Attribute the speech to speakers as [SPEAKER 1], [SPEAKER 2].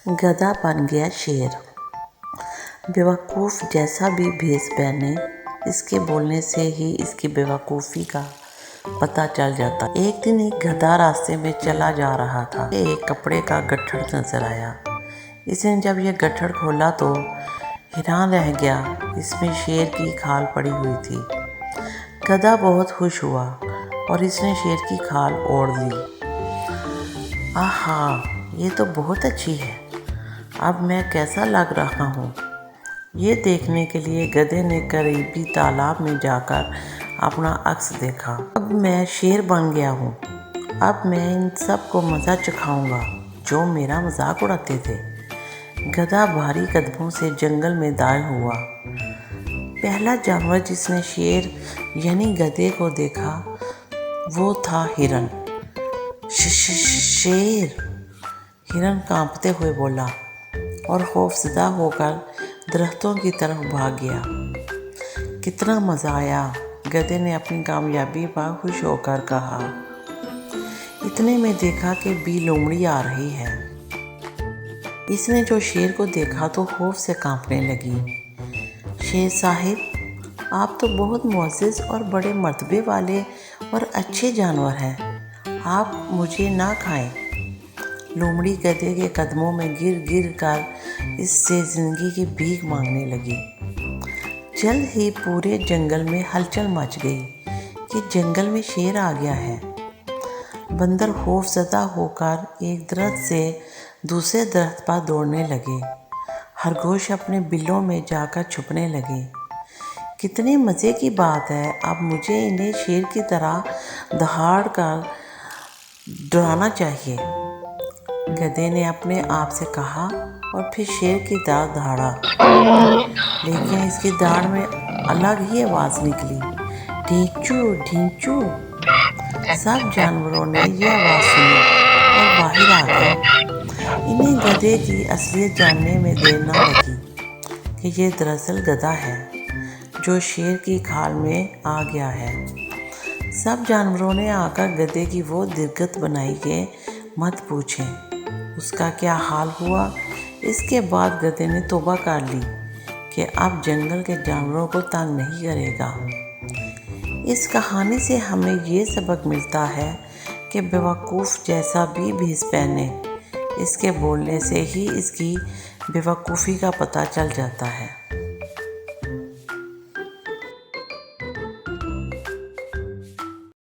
[SPEAKER 1] गधा बन गया शेर। बेवकूफ़ जैसा भी भेष पहने, इसके बोलने से ही इसकी बेवकूफ़ी का पता चल जाता। एक दिन एक गधा रास्ते में चला जा रहा था। एक कपड़े का गट्ठर नजर आया। इसने जब यह गट्ठर खोला तो हैरान रह गया। इसमें शेर की खाल पड़ी हुई थी। गधा बहुत खुश हुआ और इसने शेर की खाल ओढ़ ली। आहा, ये तो बहुत अच्छी है। अब मैं कैसा लग रहा हूँ, ये देखने के लिए गधे ने करीबी तालाब में जाकर अपना अक्स देखा। अब मैं शेर बन गया हूँ। अब मैं इन सब को मज़ा चखाऊंगा जो मेरा मजाक उड़ाते थे। गधा भारी कदमों से जंगल में दाखिल हुआ। पहला जानवर जिसने शेर यानी गधे को देखा वो था हिरन। शेर, हिरन कांपते हुए बोला और खौफजदा होकर दरख्तों की तरफ भाग गया। कितना मज़ा आया, गधे ने अपनी कामयाबी पर खुश होकर कहा। इतने में देखा कि बी लोमड़ी आ रही है। इसने जो शेर को देखा तो खौफ से कांपने लगी। शेर साहिब, आप तो बहुत मुअज़्ज़ज़ और बड़े मर्तबे वाले और अच्छे जानवर हैं, आप मुझे ना खाएं। लोमड़ी गधे के कदमों में गिर गिर कर इससे ज़िंदगी की भीख मांगने लगी। जल्द ही पूरे जंगल में हलचल मच गई कि जंगल में शेर आ गया है। बंदर खौफज़दा होकर एक दरख्त से दूसरे दरख्त पर दौड़ने लगे। खरगोश अपने बिलों में जाकर छुपने लगे। कितने मज़े की बात है, अब मुझे इन्हें शेर की तरह दहाड़ कर डराना चाहिए, गधे ने अपने आप से कहा और फिर शेर की तरह दहाड़ा। लेकिन इसकी दहाड़ में अलग ही आवाज़ निकली, ढींचू ढींचू। सब जानवरों ने यह आवाज़ सुनी और बाहर आ गए। इन्हें गधे की असलियत जानने में देर न लगी कि ये दरअसल गधा है जो शेर की खाल में आ गया है। सब जानवरों ने आकर गधे की वो दिक्कत बनाई कि मत पूछें उसका क्या हाल हुआ। इसके बाद गधे ने तौबा कर ली कि अब जंगल के जानवरों को तंग नहीं करेगा। इस कहानी से हमें ये सबक मिलता है कि बेवकूफ़ जैसा भी भेष पहने, इसके बोलने से ही इसकी बेवकूफ़ी का पता चल जाता है।